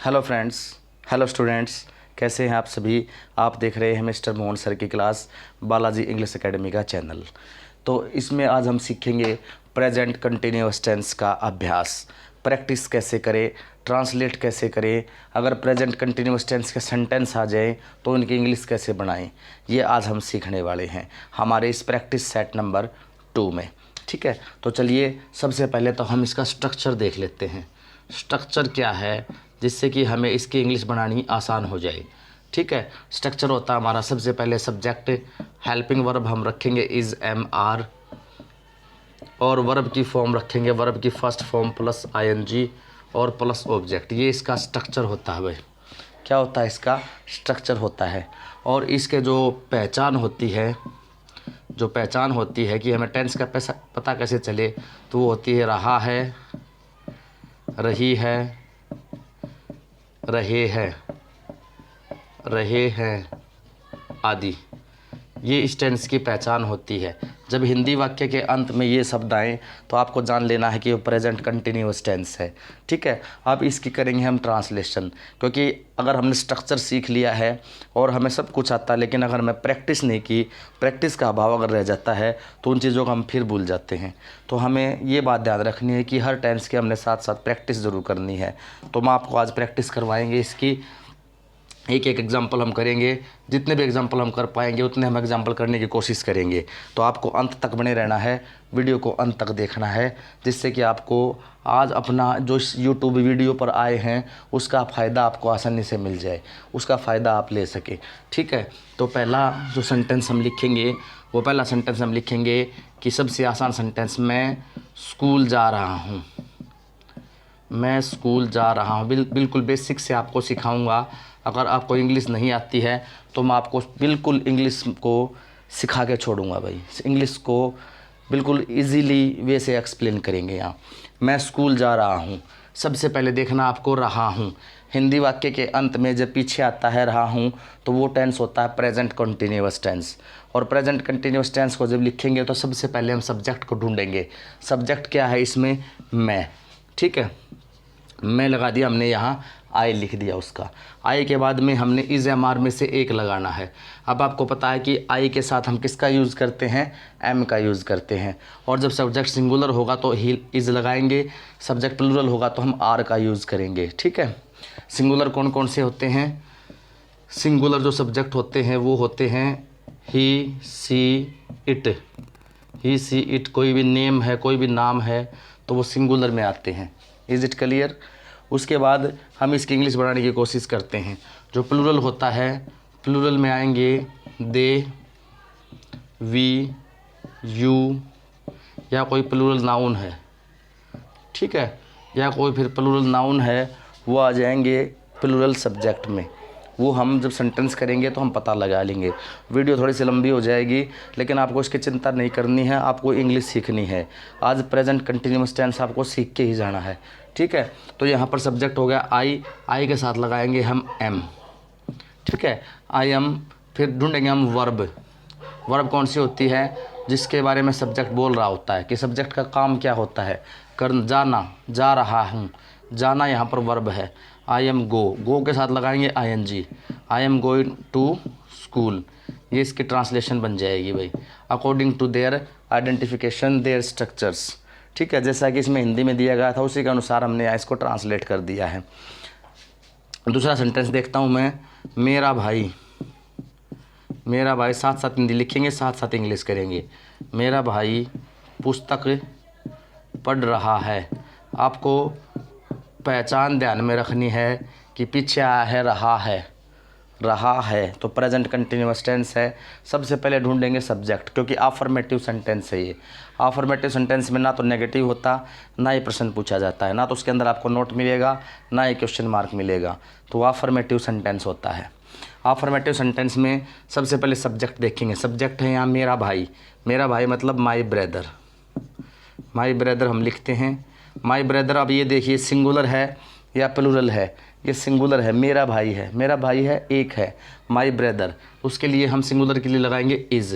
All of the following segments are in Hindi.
हेलो फ्रेंड्स, हेलो स्टूडेंट्स, कैसे हैं आप सभी। आप देख रहे हैं मिस्टर मोहन सर की क्लास बालाजी इंग्लिश एकेडमी का चैनल। तो इसमें आज हम सीखेंगे प्रेजेंट कंटिन्यूअस टेंस का अभ्यास, प्रैक्टिस कैसे करें, ट्रांसलेट कैसे करें, अगर प्रेजेंट कंटिन्यूअस टेंस के सेंटेंस आ जाएं तो उनकी इंग्लिश कैसे बनाएं, ये आज हम सीखने वाले हैं हमारे इस प्रैक्टिस सेट नंबर 2 में। ठीक है, तो चलिए सबसे पहले तो हम इसका स्ट्रक्चर देख लेते हैं। स्ट्रक्चर क्या है जिससे कि हमें इसकी इंग्लिश बनानी आसान हो जाए। ठीक है, स्ट्रक्चर होता है हमारा सबसे पहले सब्जेक्ट, हेल्पिंग वर्ब हम रखेंगे इज़ एम आर, और वर्ब की फॉर्म रखेंगे वर्ब की फर्स्ट फॉर्म प्लस आईएनजी और प्लस ऑब्जेक्ट। ये इसका स्ट्रक्चर होता है भाई। क्या होता है इसका स्ट्रक्चर होता है। और इसके जो पहचान होती है कि हमें टेंस का पता कैसे चले, तो वो होती है रहा है, रही है, रहे हैं आदि। ये इस टेंस की पहचान होती है। जब हिंदी वाक्य के अंत में ये शब्द आएँ तो आपको जान लेना है कि वो प्रेजेंट कंटिन्यूअस टेंस है। ठीक है, अब इसकी करेंगे हम ट्रांसलेशन, क्योंकि अगर हमने स्ट्रक्चर सीख लिया है और हमें सब कुछ आता है, लेकिन अगर हमें प्रैक्टिस नहीं की, प्रैक्टिस का अभाव अगर रह जाता है तो उन चीज़ों को हम फिर भूल जाते हैं। तो हमें ये बात ध्यान रखनी है कि हर टेंस की हमने साथ साथ प्रैक्टिस ज़रूर करनी है। तो हम आपको आज प्रैक्टिस करवाएंगे इसकी, एक एक एग्जाम्पल हम करेंगे। जितने भी एग्जाम्पल हम कर पाएंगे उतने हम एग्जाम्पल करने की कोशिश करेंगे। तो आपको अंत तक बने रहना है, वीडियो को अंत तक देखना है, जिससे कि आपको आज अपना जो यूट्यूब वीडियो पर आए हैं उसका फ़ायदा आपको आसानी से मिल जाए, उसका फ़ायदा आप ले सके। ठीक है, तो पहला जो सेंटेंस हम लिखेंगे वो पहला सेंटेंस हम लिखेंगे कि सबसे आसान सेंटेंस, मैं स्कूल जा रहा हूँ। मैं स्कूल जा रहा हूँ बिल्कुल बेसिक से आपको सिखाऊंगा। अगर आपको इंग्लिश नहीं आती है तो मैं आपको बिल्कुल इंग्लिश को सिखा के छोड़ूंगा भाई। इंग्लिश को बिल्कुल इजीली वे से एक्सप्लेन करेंगे यहाँ। मैं स्कूल जा रहा हूँ, सबसे पहले देखना आपको रहा हूँ। हिंदी वाक्य के अंत में जब पीछे आता है रहा हूँ तो वो टेंस होता है प्रेजेंट कंटिन्यूअस टेंस। और प्रेजेंट कंटिन्यूअस टेंस को जब लिखेंगे तो सबसे पहले हम सब्जेक्ट को ढूंढेंगे। सब्जेक्ट क्या है इसमें, मैं। ठीक है, मैं लगा दिया हमने, यहाँ आई लिख दिया उसका। आई के बाद में हमने इज़ एम आर में से एक लगाना है। अब आपको पता है कि आई के साथ हम किसका यूज़ करते हैं, एम का यूज़ करते हैं। और जब सब्जेक्ट सिंगुलर होगा तो ही इज़ लगाएंगे, सब्जेक्ट प्लूरल होगा तो हम आर का यूज़ करेंगे। ठीक है, सिंगुलर कौन कौन से होते हैं, सिंगुलर जो सब्जेक्ट होते हैं वो होते हैं ही, सी, इट। ही, सी, इट कोई भी नेम है, कोई भी नाम है तो वो सिंगुलर में आते हैं। Is it clear. उसके बाद हम इसकी इंग्लिश बढ़ाने की कोशिश करते हैं। जो प्लूरल होता है, प्लूरल में आएंगे दे, वी, यू, या कोई प्लूरल नाउन है। ठीक है, या कोई फिर प्लूरल नाउन है, वो आ जाएंगे प्लूरल सब्जेक्ट में। वो हम जब सेंटेंस करेंगे तो हम पता लगा लेंगे। वीडियो थोड़ी सी लंबी हो जाएगी, लेकिन आपको इसकी चिंता नहीं करनी है, आपको इंग्लिश सीखनी है। आज प्रेजेंट कंटिन्यूअस टेंस आपको सीख के ही जाना है। ठीक है, तो यहाँ पर सब्जेक्ट हो गया आई, आई के साथ लगाएंगे हम एम। ठीक है, आई एम। फिर ढूंढेंगे हम वर्ब। वर्ब कौन सी होती है, जिसके बारे में सब्जेक्ट बोल रहा होता है कि सब्जेक्ट का काम क्या होता है, कर जाना, जा रहा हूँ, जाना यहाँ पर वर्ब है। आई एम गो, गो के साथ लगाएंगे I N G, I am going to school. ये इसकी ट्रांसलेशन बन जाएगी भाई, according to their identification their structures. ठीक है, जैसा कि इसमें हिंदी में दिया गया था उसी के अनुसार हमने इसको ट्रांसलेट कर दिया है। दूसरा सेंटेंस देखता हूँ मैं, मेरा भाई। मेरा भाई साथ साथ हिंदी लिखेंगे, साथ साथ इंग्लिश करेंगे। मेरा भाई पुस्तक पढ़ रहा है। आपको पहचान ध्यान में रखनी है कि पीछे आया है रहा है तो प्रेजेंट कंटिन्यूअस टेंस है। सबसे पहले ढूंढेंगे सब्जेक्ट, क्योंकि अफर्मेटिव सेंटेंस है ये। अफर्मेटिव सेंटेंस में ना तो नेगेटिव होता, ना ही प्रश्न पूछा जाता है, ना तो उसके अंदर आपको नोट मिलेगा, ना ही क्वेश्चन मार्क मिलेगा। तो अफर्मेटिव सेंटेंस होता है। अफर्मेटिव सेंटेंस में सबसे पहले सब्जेक्ट देखेंगे। सब्जेक्ट है यहाँ मेरा भाई। मेरा भाई मतलब माई ब्रदर। माई ब्रदर हम लिखते हैं, माई ब्रदर। अब ये देखिए सिंगुलर है या प्लूरल है, ये सिंगुलर है, मेरा भाई है, मेरा भाई है एक है, माई ब्रदर। उसके लिए हम सिंगुलर के लिए लगाएंगे इज़।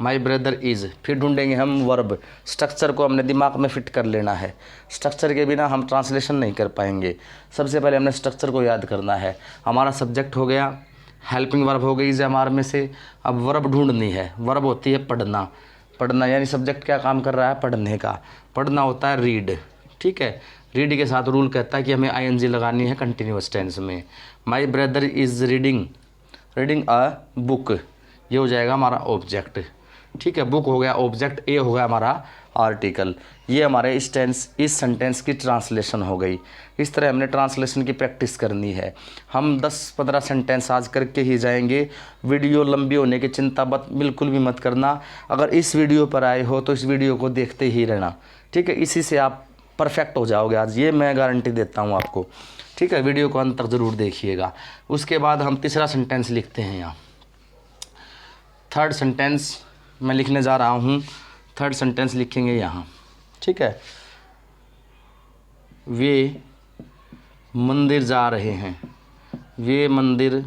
माई ब्रदर इज़, फिर ढूंढेंगे हम वर्ब। स्ट्रक्चर को हमने दिमाग में फिट कर लेना है, स्ट्रक्चर के बिना हम ट्रांसलेशन नहीं कर पाएंगे। सबसे पहले हमने स्ट्रक्चर को याद करना है। हमारा सब्जेक्ट हो गया, हेल्पिंग वर्ब हो गई इज़ एम आर में से। अब वर्ब ढूंढनी है। वर्ब होती है पढ़ना, पढ़ना यानी सब्जेक्ट क्या काम कर रहा है, पढ़ने का। पढ़ना होता है रीड, ठीक है। रीड के साथ रूल कहता है कि हमें आईएनजी लगानी है कंटिन्यूअस टेंस में। My brother is reading a book, ये हो जाएगा हमारा ऑब्जेक्ट, ठीक है। बुक हो गया ऑब्जेक्ट, ए हो गया हमारा आर्टिकल। ये हमारे इस सेंटेंस की ट्रांसलेशन हो गई। इस तरह हमने ट्रांसलेशन की प्रैक्टिस करनी है। हम 10-15 सेंटेंस आज करके ही जाएंगे। वीडियो लंबी होने की चिंता बिल्कुल भी मत करना। अगर इस वीडियो पर आए हो तो इस वीडियो को देखते ही रहना, ठीक है। इसी से आप परफेक्ट हो जाओगे आज, ये मैं गारंटी देता हूँ आपको, ठीक है। वीडियो को अंत तक ज़रूर देखिएगा। उसके बाद हम तीसरा सेंटेंस लिखते हैं यहाँ। थर्ड सेंटेंस मैं लिखने जा रहा हूँ। थर्ड सेंटेंस लिखेंगे यहाँ, ठीक है। वे मंदिर जा रहे हैं, वे मंदिर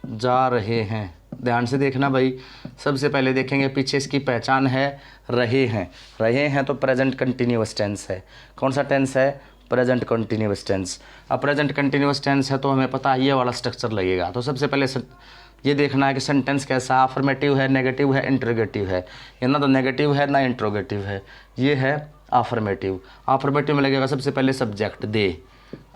जा रहे हैं। ध्यान से देखना भाई। सबसे पहले देखेंगे पीछे इसकी पहचान है रहे हैं। रहे हैं तो प्रेजेंट कंटिन्यूअस टेंस है। कौन सा टेंस है, प्रेजेंट कंटिन्यूअस टेंस। अब प्रेजेंट कंटिन्यूअस टेंस है तो हमें पता है ये वाला स्ट्रक्चर लगेगा। तो सबसे पहले ये देखना है कि सेंटेंस कैसा, अफर्मेटिव है, नेगेटिव है, इंट्रोगेटिव है। ये ना तो नेगेटिव है ना इंट्रोगेटिव है, ये है अफर्मेटिव। अफर्मेटिव में लगेगा सबसे पहले सब्जेक्ट दे।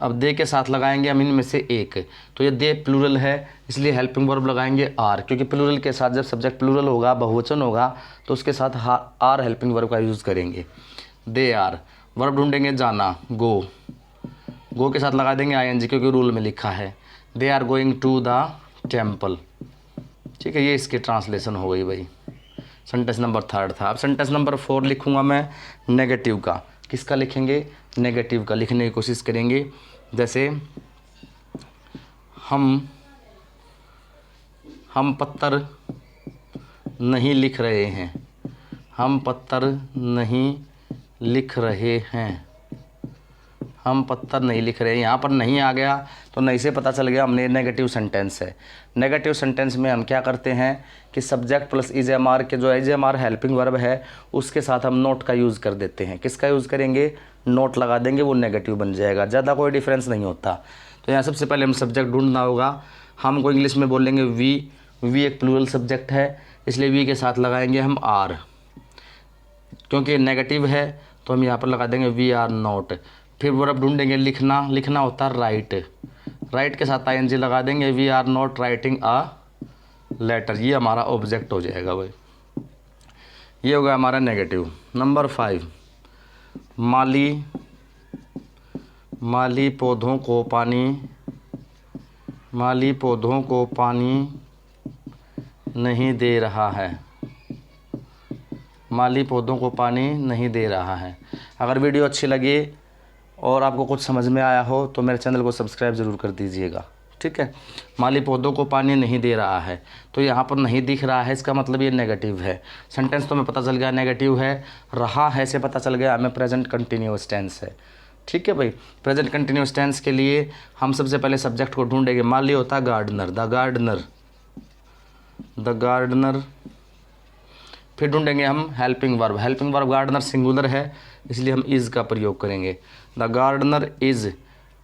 अब दे के साथ लगाएंगे हम इनमें से एक, तो ये दे प्लूरल है इसलिए हेल्पिंग वर्ब लगाएंगे आर, क्योंकि प्लूरल के साथ जब सब्जेक्ट प्लूरल होगा, बहुवचन होगा, तो उसके साथ आर हेल्पिंग वर्ब का यूज़ करेंगे। They are. वर्ब ढूंढेंगे जाना, गो के साथ लगा देंगे आईएनजी क्योंकि रूल में लिखा है। They are going to the temple, ठीक है। ये इसकी ट्रांसलेशन हो गई भाई। सेंटेंस नंबर 3 था। अब सेंटेंस नंबर 4 लिखूंगा मैं नेगेटिव का। किसका लिखेंगे, नेगेटिव का लिखने की कोशिश करेंगे। जैसे हम पत्थर नहीं लिख रहे हैं, हम पत्थर नहीं लिख रहे हैं, हम पत्थर नहीं लिख रहे हैं। यहाँ पर नहीं आ गया तो नहीं से पता चल गया हमने नेगेटिव सेंटेंस है। नेगेटिव सेंटेंस में हम क्या करते हैं कि subject plus is am are के जो is am are helping verb है उसके साथ हम नोट का यूज़ कर देते हैं। किसका यूज़ करेंगे, नोट लगा देंगे, वो नेगेटिव बन जाएगा। ज़्यादा कोई डिफरेंस नहीं होता। तो यहाँ सबसे पहले हम सब्जेक्ट ढूंढना होगा। हमको इंग्लिश में बोलेंगे वी एक प्लूरल सब्जेक्ट है इसलिए वी के साथ लगाएंगे हम आर, क्योंकि नेगेटिव है तो हम यहाँ पर लगा देंगे वी आर नॉट। फिर वर्ब ढूंढेंगे लिखना होता है राइट के साथ आईएनजी लगा देंगे, we are not writing a letter. ये हमारा ऑब्जेक्ट हो जाएगा भाई। ये होगा हमारा नेगेटिव। नंबर 5 माली पौधों को पानी नहीं दे रहा है, माली पौधों को पानी नहीं दे रहा है। अगर वीडियो अच्छी लगे और आपको कुछ समझ में आया हो तो मेरे चैनल को सब्सक्राइब ज़रूर कर दीजिएगा, ठीक है। माली पौधों को पानी नहीं दे रहा है, तो यहाँ पर नहीं दिख रहा है, इसका मतलब ये नेगेटिव है। सेंटेंस तो हमें पता चल गया नेगेटिव है, रहा है से पता चल गया हमें प्रेजेंट कंटिन्यूअस टेंस है, ठीक है भाई। प्रेजेंट कंटिन्यूअस टेंस के लिए हम सबसे पहले सब्जेक्ट को ढूंढेंगे। माली होता है गार्डनर, द गार्डनर। फिर ढूंढेंगे हम हेल्पिंग वर्ब गार्डनर सिंगुलर है इसलिए हम इज़ का प्रयोग करेंगे। द गार्डनर इज़,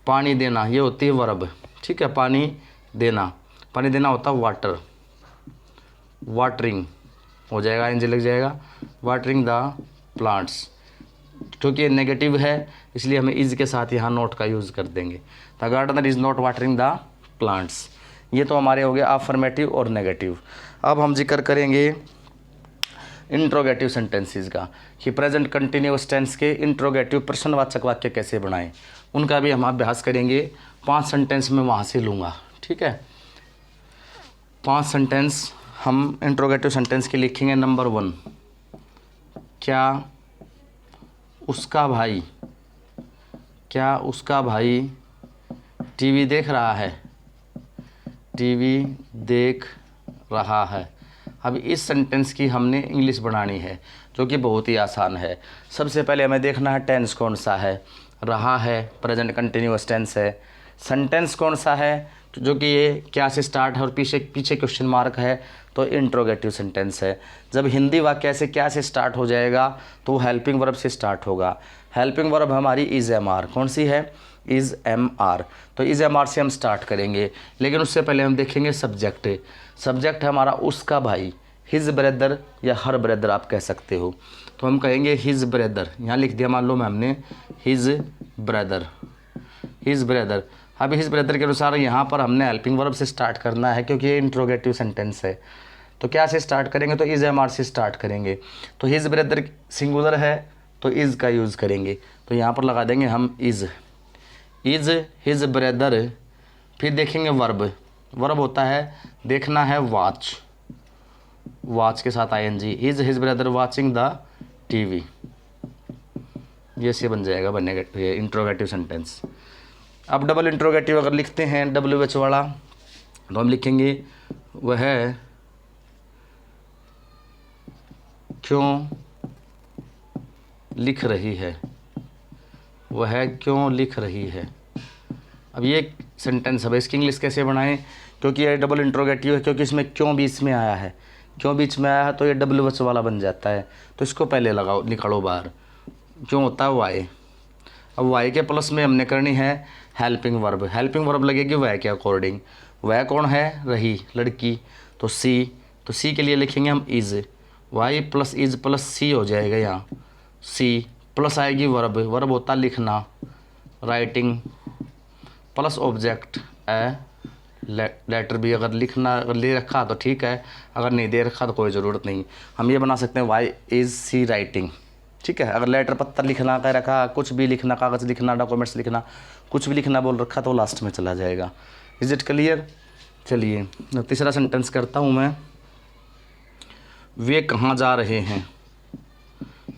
पानी देना, ये होती है वर्ब, ठीक है। पानी देना होता है वाटर, वाटरिंग हो जाएगा, एनजी लग जाएगा, वाटरिंग द प्लांट्स। क्योंकि ये नेगेटिव है इसलिए हमें इज़ के साथ यहाँ नोट का यूज़ कर देंगे। The gardener is not watering the plants. ये तो हमारे हो गए अफर्मेटिव और नेगेटिव। अब हम जिक्र करेंगे इंट्रोगेटिव सेंटेंसेस का, कि प्रेजेंट कंटिन्यूअस टेंस के इंट्रोगेटिव प्रश्नवाचक वाक्य कैसे बनाएं, उनका भी हम अभ्यास करेंगे। 5 सेंटेंस मैं वहाँ से लूँगा, ठीक है। 5 सेंटेंस हम इंट्रोगेटिव सेंटेंस के लिखेंगे। नंबर 1, क्या उसका भाई टीवी देख रहा है, टीवी देख रहा है। अब इस सेंटेंस की हमने इंग्लिश बनानी है जो कि बहुत ही आसान है। सबसे पहले हमें देखना है टेंस कौन सा है, रहा है, प्रेजेंट कंटिन्यूअस टेंस है। सेंटेंस कौन सा है, जो कि ये क्या से स्टार्ट है और पीछे पीछे क्वेश्चन मार्क है, तो इंट्रोगेटिव सेंटेंस है। जब हिंदी वाक्य से क्या से स्टार्ट हो जाएगा तो हेल्पिंग वर्ब से स्टार्ट होगा। हेल्पिंग वर्ब हमारी इज़ एम आर, कौन सी है, इज़ एम आर। तो इज़ एम आर से हम स्टार्ट करेंगे, लेकिन उससे पहले हम देखेंगे सब्जेक्ट। सब्जेक्ट है हमारा उसका भाई, हिज ब्रदर या हर ब्रदर आप कह सकते हो। तो हम कहेंगे हिज ब्रदर, यहाँ लिख दिया मान लो मैम ने हिज ब्रदर, हिज ब्रदर। अब हिज ब्रदर के अनुसार यहाँ पर हमने हेल्पिंग वर्ब से स्टार्ट करना है, क्योंकि ये इंट्रोगेटिव सेंटेंस है। तो क्या से स्टार्ट करेंगे, तो इज़ एम आर से स्टार्ट करेंगे। तो हिज ब्रदर सिंगुलर है तो इज़ का यूज़ करेंगे, तो यहाँ पर लगा देंगे हम इज़ हिज ब्रदर। फिर देखेंगे वर्ब, वर्ब होता है देखना है वॉच, वॉच के साथ I N G. Is his brother watching the TV, ये से बन जाएगा, बनेगा ये इंट्रोगेटिव सेंटेंस। अब डबल इंट्रोगेटिव अगर लिखते हैं WH वाला, तो हम लिखेंगे वह क्यों लिख रही है, वह क्यों लिख रही है। अब ये सेंटेंस है, इसकी इंग्लिश कैसे बनाएं, क्योंकि ये डबल इंट्रोगेटिव है, क्योंकि इसमें क्यों बीच में आया है, क्यों बीच में आया है तो ये WH वाला बन जाता है। तो इसको पहले लगाओ, निकालो बाहर। क्यों होता है वाई। अब वाई के प्लस में हमने करनी है हेल्पिंग वर्ब। हेल्पिंग वर्ब लगेगी वह के अकॉर्डिंग। वह कौन है, रही, लड़की, तो सी। तो सी के लिए लिखेंगे हम is, why plus is plus C हो जाएगा यहाँ, सी प्लस आएगी वर्ब, वर्ब होता लिखना, writing, plus object a letter भी। अगर लिखना अगर ले रखा तो ठीक है, अगर नहीं दे रखा तो कोई ज़रूरत नहीं। हम ये बना सकते हैं वाई इज़ सी राइटिंग, ठीक है। अगर लेटर पत्तर लिखना कह रखा, कुछ भी लिखना, कागज़ लिखना, डॉक्यूमेंट्स लिखना, कुछ भी लिखना बोल रखा तो लास्ट में चला जाएगा। Is it clear. चलिए तीसरा सेंटेंस करता हूँ मैं। वे कहाँ जा रहे हैं,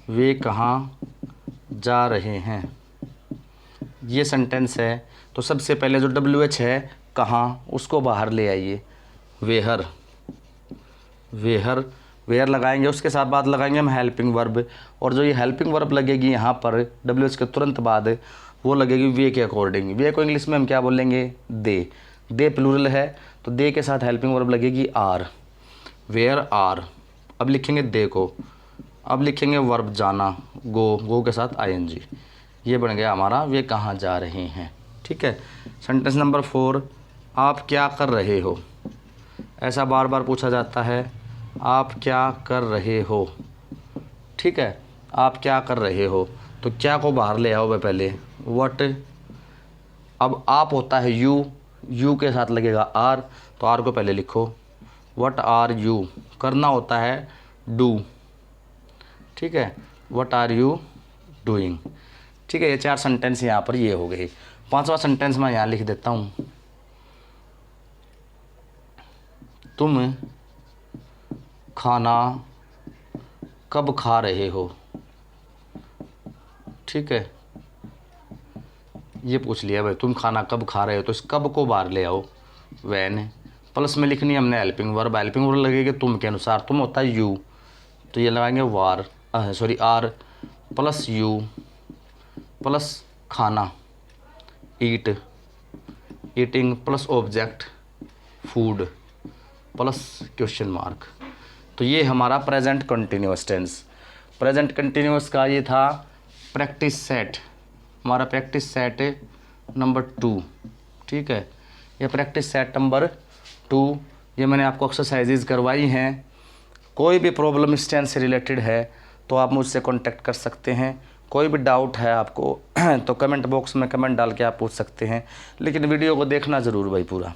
वे कहाँ जा रहे हैं, ये सेंटेंस है। तो सबसे पहले जो WH है कहाँ, उसको बाहर ले आइए, वेहर, वेहर, वेयर लगाएंगे, उसके साथ बाद लगाएंगे हम हेल्पिंग वर्ब। और जो ये हेल्पिंग वर्ब लगेगी यहाँ पर WH के तुरंत बाद, वो लगेगी वे के अकॉर्डिंग। वे को इंग्लिश में हम क्या बोलेंगे, दे। दे प्लूरल है तो दे के साथ हेल्पिंग वर्ब लगेगी आर, वेयर आर। अब लिखेंगे दे को, अब लिखेंगे वर्ब जाना, गो, गो के साथ ING। ये बन गया हमारा वे कहाँ जा रहे हैं, ठीक है। सेंटेंस नंबर 4, आप क्या कर रहे हो। ऐसा बार बार पूछा जाता है, आप क्या कर रहे हो, ठीक है। आप क्या कर रहे हो, तो क्या को बाहर ले आओ पहले, व्हाट। अब आप होता है यू, यू के साथ लगेगा आर, तो आर को पहले लिखो, व्हाट आर यू। करना होता है डू, ठीक है, व्हाट आर यू डूइंग, ठीक है। ये 4 सेंटेंस यहाँ पर ये हो गए। 5वां सेंटेंस मैं यहाँ लिख देता हूँ, तुम खाना कब खा रहे हो, ठीक है। ये पूछ लिया भाई, तुम खाना कब खा रहे हो, तो इस कब को बाहर ले आओ, वैन। प्लस में लिखनी है हमने हेल्पिंग वर्ब, हेल्पिंग वर्ब लगेगी तुम के अनुसार, तुम होता है यू, तो ये लगाएंगे were, sorry are plus you plus खाना, eat, eating plus object food plus question mark. तो ये हमारा present continuous tense. Present continuous का ये था प्रैक्टिस सेट, हमारा प्रैक्टिस सेट नंबर 2, ठीक है। ये प्रैक्टिस सेट नंबर 2, ये मैंने आपको एक्सरसाइजेज करवाई हैं। कोई भी प्रॉब्लम इस टेंस से रिलेटेड है तो आप मुझसे कांटेक्ट कर सकते हैं। कोई भी डाउट है आपको तो कमेंट बॉक्स में कमेंट डाल के आप पूछ सकते हैं, लेकिन वीडियो को देखना ज़रूर भाई, पूरा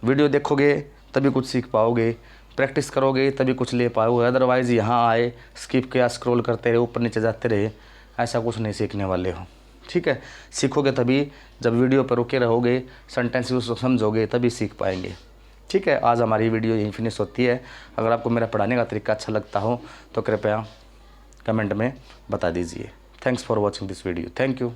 वीडियो देखोगे तभी कुछ सीख पाओगे, प्रैक्टिस करोगे तभी कुछ ले पाओगे। अदरवाइज़ यहाँ आए स्किप किया, स्क्रॉल करते रहे, ऊपर नीचे जाते रहे, ऐसा कुछ नहीं सीखने वाले हो, ठीक है। सीखोगे तभी, जब वीडियो पर रुके रहोगे, सेंटेंस को समझोगे तभी सीख पाएंगे, ठीक है। आज हमारी वीडियो यहीं फिनिश होती है। अगर आपको मेरा पढ़ाने का तरीका अच्छा लगता हो तो कृपया कमेंट में बता दीजिए। Thanks for watching this video, thank you.